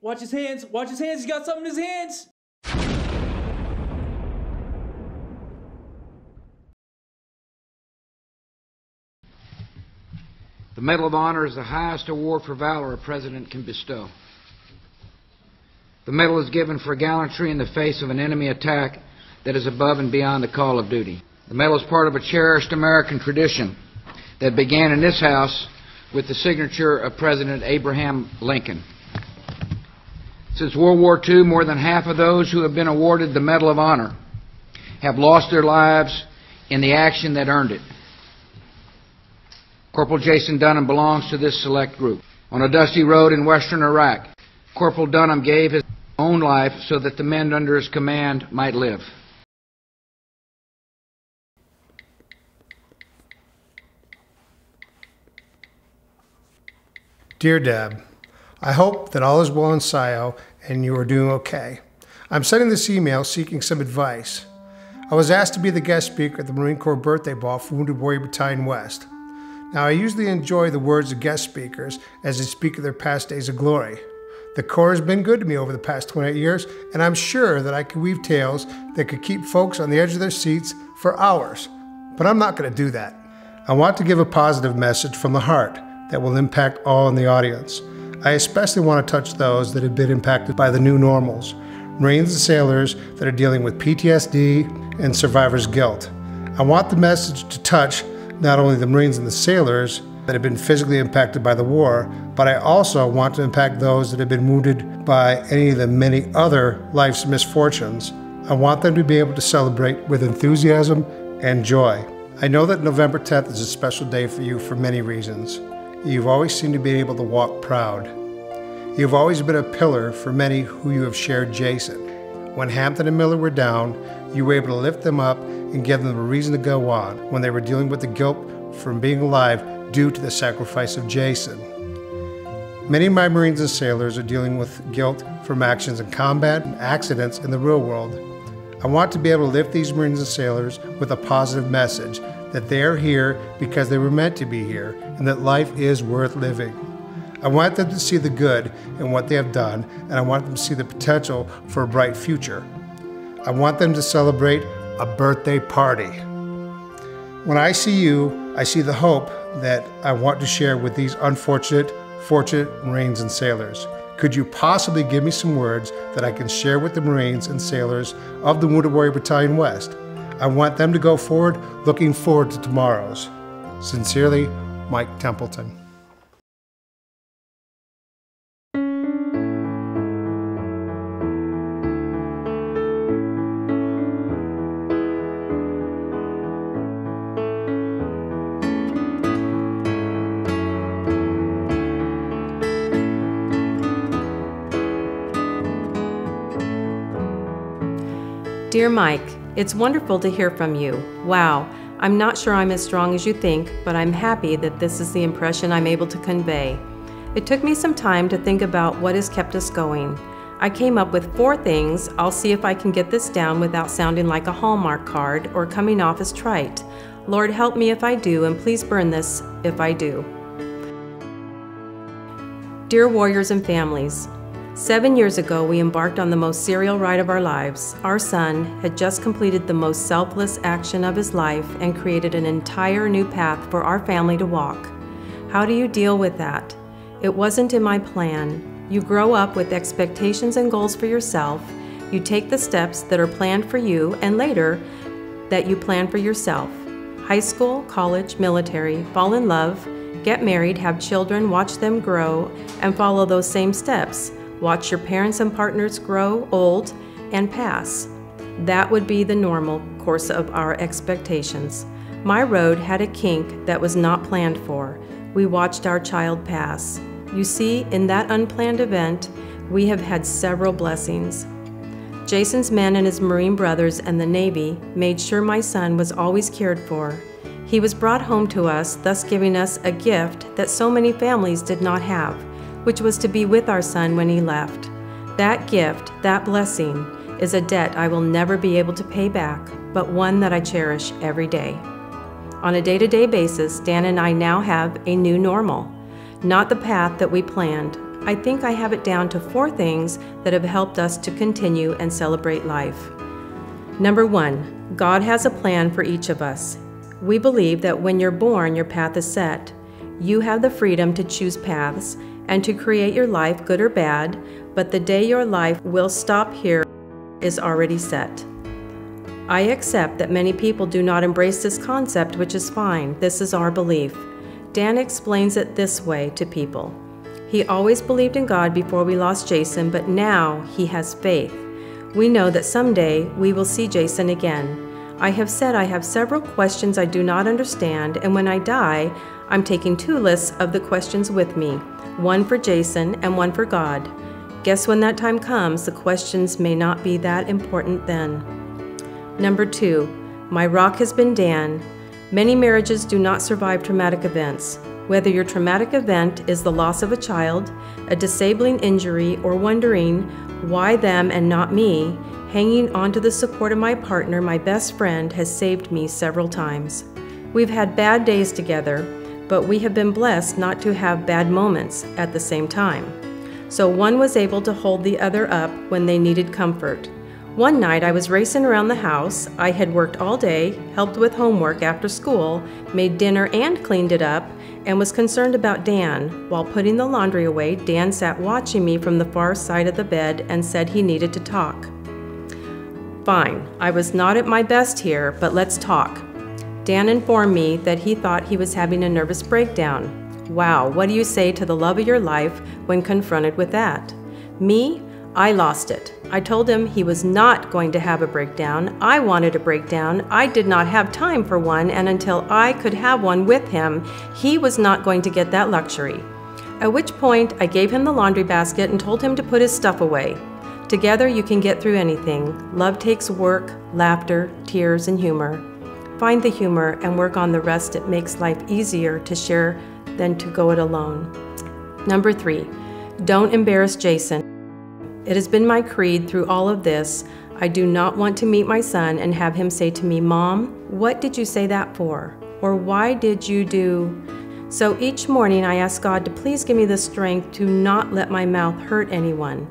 Watch his hands. Watch his hands. He's got something in his hands. The Medal of Honor is the highest award for valor a president can bestow. The medal is given for gallantry in the face of an enemy attack that is above and beyond the call of duty. The medal is part of a cherished American tradition that began in this House with the signature of President Abraham Lincoln. Since World War II, more than half of those who have been awarded the Medal of Honor have lost their lives in the action that earned it. Corporal Jason Dunham belongs to this select group. On a dusty road in western Iraq, Corporal Dunham gave his own life so that the men under his command might live. Dear Deb, I hope that all is well in SIO and you are doing okay. I'm sending this email seeking some advice. I was asked to be the guest speaker at the Marine Corps birthday ball for Wounded Warrior Battalion West. Now, I usually enjoy the words of guest speakers as they speak of their past days of glory. The Corps has been good to me over the past 28 years, and I'm sure that I could weave tales that could keep folks on the edge of their seats for hours. But I'm not going to do that. I want to give a positive message from the heart that will impact all in the audience. I especially want to touch those that have been impacted by the new normals, Marines and sailors that are dealing with PTSD and survivor's guilt. I want the message to touch not only the Marines and the sailors that have been physically impacted by the war, but I also want to impact those that have been wounded by any of the many other life's misfortunes. I want them to be able to celebrate with enthusiasm and joy. I know that November 10th is a special day for you for many reasons. You've always seemed to be able to walk proud. You've always been a pillar for many who you have shared Jason. When Hampton and Miller were down, you were able to lift them up and give them a reason to go on when they were dealing with the guilt from being alive due to the sacrifice of Jason. Many of my Marines and sailors are dealing with guilt from actions in combat and accidents in the real world. I want to be able to lift these Marines and sailors with a positive message that they are here because they were meant to be here and that life is worth living. I want them to see the good in what they have done, and I want them to see the potential for a bright future. I want them to celebrate a birthday party. When I see you, I see the hope that I want to share with these fortunate Marines and sailors. Could you possibly give me some words that I can share with the Marines and sailors of the Wounded Warrior Battalion West? I want them to go forward, looking forward to tomorrows. Sincerely, Mike Templeton. Dear Mike, it's wonderful to hear from you. Wow, I'm not sure I'm as strong as you think, but I'm happy that this is the impression I'm able to convey. It took me some time to think about what has kept us going. I came up with 4 things. I'll see if I can get this down without sounding like a Hallmark card or coming off as trite. Lord help me if I do, and please burn this if I do. Dear warriors and families, 7 years ago, we embarked on the most serial ride of our lives. Our son had just completed the most selfless action of his life and created an entire new path for our family to walk. How do you deal with that? It wasn't in my plan. You grow up with expectations and goals for yourself. You take the steps that are planned for you and later that you plan for yourself. High school, college, military, fall in love, get married, have children, watch them grow, and follow those same steps. Watch your parents and partners grow old and pass. That would be the normal course of our expectations. My road had a kink that was not planned for. We watched our child pass. You see, in that unplanned event, we have had several blessings. Jason's men and his Marine brothers and the Navy made sure my son was always cared for. He was brought home to us, thus giving us a gift that so many families did not have, which was to be with our son when he left. That gift, that blessing, is a debt I will never be able to pay back, but one that I cherish every day. On a day-to-day basis, Dan and I now have a new normal. Not the path that we planned. I think I have it down to 4 things that have helped us to continue and celebrate life. Number 1, God has a plan for each of us. We believe that when you're born, your path is set. You have the freedom to choose paths and to create your life, good or bad, but the day your life will stop here is already set. I accept that many people do not embrace this concept, which is fine. This is our belief. Dan explains it this way to people. He always believed in God before we lost Jason, but now he has faith. We know that someday we will see Jason again. I have said I have several questions I do not understand, and when I die, I'm taking 2 lists of the questions with me, one for Jason and one for God. Guess when that time comes, the questions may not be that important then. Number 2, my rock has been Dan. Many marriages do not survive traumatic events. Whether your traumatic event is the loss of a child, a disabling injury, or wondering why them and not me, hanging on to the support of my partner, my best friend, has saved me several times. We've had bad days together, but we have been blessed not to have bad moments at the same time. So one was able to hold the other up when they needed comfort. One night I was racing around the house. I had worked all day, helped with homework after school, made dinner and cleaned it up, and was concerned about Dan. While putting the laundry away, Dan sat watching me from the far side of the bed and said he needed to talk. Fine, I was not at my best here, but let's talk. Dan informed me that he thought he was having a nervous breakdown. Wow, what do you say to the love of your life when confronted with that? Me? I lost it. I told him he was not going to have a breakdown. I wanted a breakdown. I did not have time for one, and until I could have one with him, he was not going to get that luxury. At which point, I gave him the laundry basket and told him to put his stuff away. Together, you can get through anything. Love takes work, laughter, tears, and humor. Find the humor and work on the rest. It makes life easier to share than to go it alone. Number 3, don't embarrass Jason. It has been my creed through all of this. I do not want to meet my son and have him say to me, "Mom, what did you say that for?" Or "Why did you do?" So each morning I ask God to please give me the strength to not let my mouth hurt anyone.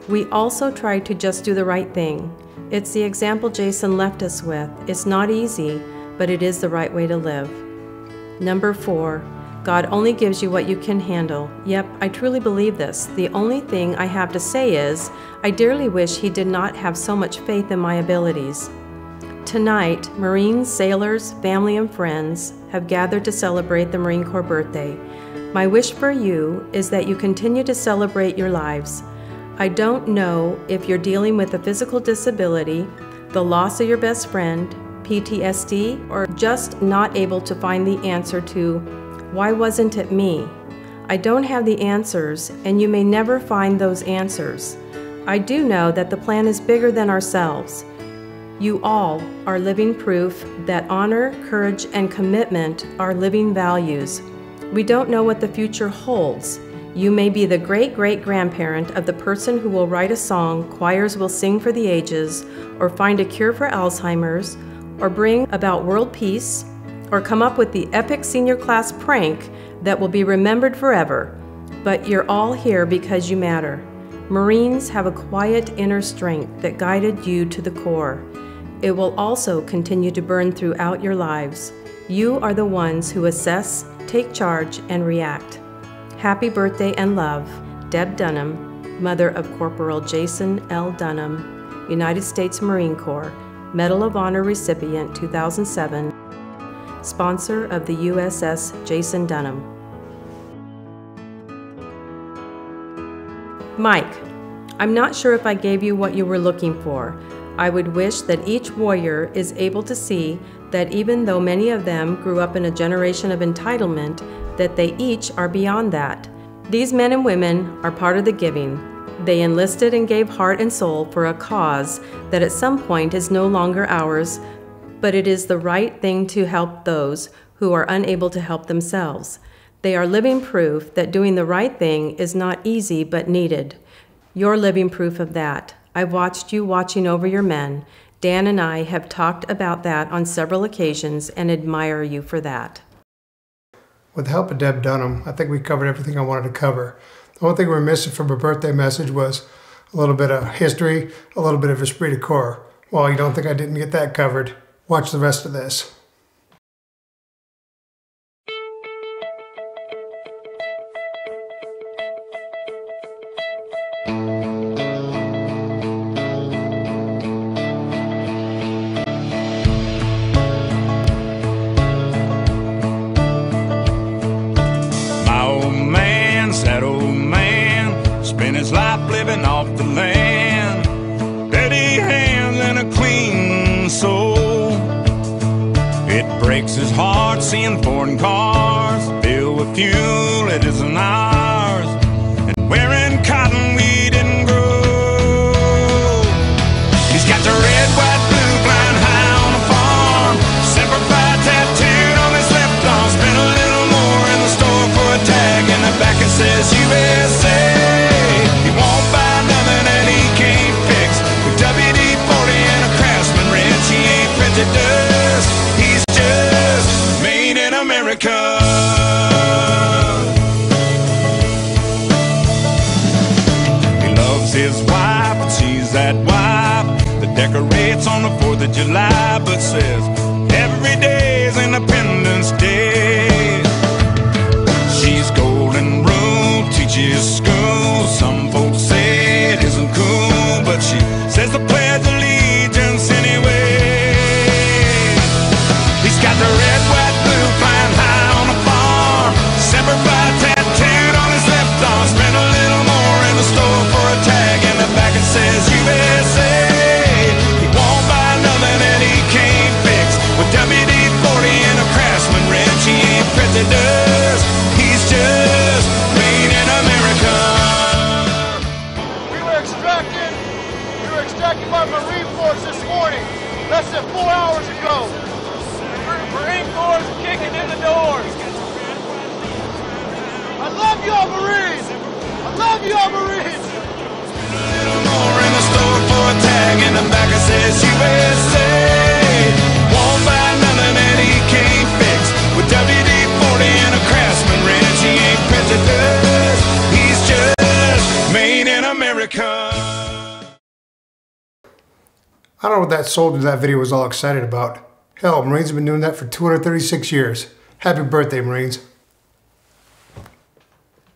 We also try to just do the right thing. It's the example Jason left us with. It's not easy, but it is the right way to live. Number 4, God only gives you what you can handle. Yep, I truly believe this. The only thing I have to say is, I dearly wish he did not have so much faith in my abilities. Tonight, Marines, sailors, family, and friends have gathered to celebrate the Marine Corps birthday. My wish for you is that you continue to celebrate your lives. I don't know if you're dealing with a physical disability, the loss of your best friend, PTSD, or just not able to find the answer to, why wasn't it me? I don't have the answers, and you may never find those answers. I do know that the plan is bigger than ourselves. You all are living proof that honor, courage, and commitment are living values. We don't know what the future holds. You may be the great-great-grandparent of the person who will write a song choirs will sing for the ages, or find a cure for Alzheimer's, or bring about world peace, or come up with the epic senior class prank that will be remembered forever. But you're all here because you matter. Marines have a quiet inner strength that guided you to the core. It will also continue to burn throughout your lives. You are the ones who assess, take charge, and react. Happy birthday and love, Deb Dunham, mother of Corporal Jason L. Dunham, United States Marine Corps, Medal of Honor recipient 2007, sponsor of the USS Jason Dunham. Mike, I'm not sure if I gave you what you were looking for. I would wish that each warrior is able to see that even though many of them grew up in a generation of entitlement, that they each are beyond that. These men and women are part of the giving. They enlisted and gave heart and soul for a cause that at some point is no longer ours, but it is the right thing to help those who are unable to help themselves. They are living proof that doing the right thing is not easy but needed. You're living proof of that. I've watched you watching over your men. Dan and I have talked about that on several occasions and admire you for that. With the help of Deb Dunham, I think we covered everything I wanted to cover. The only thing we're missing from her birthday message was a little bit of history, a little bit of esprit de corps. Well, you don't think I didn't get that covered? Watch the rest of this. His life living off the land, dirty hands and a clean soul. It breaks his heart seeing foreign cars filled with fuel it isn't ours, and wearing cotton we didn't grow. He's got the red, white, blue flying high on the farm, Semper Fi tattooed on his left arm. Spent a little more in the store for a tag, in the back it says USA. He's just made in America. He loves his wife, and she's that wife that decorates on the 4th of July, but says every day is Independence Day. She's golden rule, teaches school. Some folks say it isn't cool, but she says the Pledge of Allegiance anyway. Got the red, white, blue flying high on the farm, Semper Fi tattooed on his left arm. Spent a little more in the store for a tag, in the back it says USA. He won't buy nothing that he can't fix, with WD-40 and a Craftsman wrench. He ain't prejudice, he's just made in America. We were extracted by Marine Force this morning, less than 4 hours ago. Marine Corps kicking in the doors. I love y'all Marines. I love y'all Marines. A little more in the store for a tag, in the back it says USA. Won't buy nothing that he can't fix, with WD-40 and a Craftsman wrench. He ain't prejudiced, he's just made in America. I don't know what that soldier in that video was all excited about. Hell, Marines have been doing that for 236 years. Happy birthday, Marines.